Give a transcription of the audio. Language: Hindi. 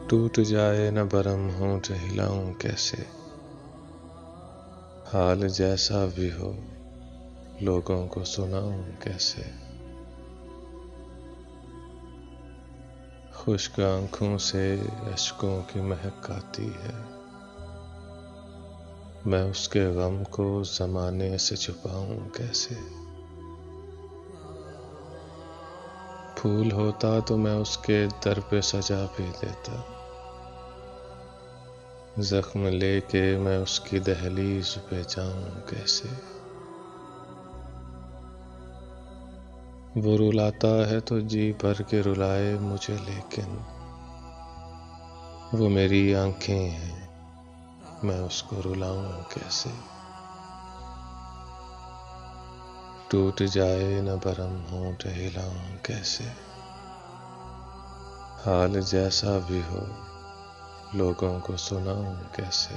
टूट जाए न बरम होंठ हिलाऊं कैसे, हाल जैसा भी हो लोगों को सुनाऊं कैसे। खुश्क आंखों से अश्कों की महक आती है, मैं उसके गम को ज़माने से छुपाऊं कैसे। फूल होता तो मैं उसके दर पे सजा भी देता, जख्म लेके मैं उसकी दहलीज पे जाऊं कैसे। वो रुलाता है तो जी भर के रुलाए मुझे, लेकिन वो मेरी आंखें हैं, मैं उसको रुलाऊं कैसे। टूट जाए न बरम होंठ हिलाऊं कैसे, हाल जैसा भी हो लोगों को सुनाऊं कैसे।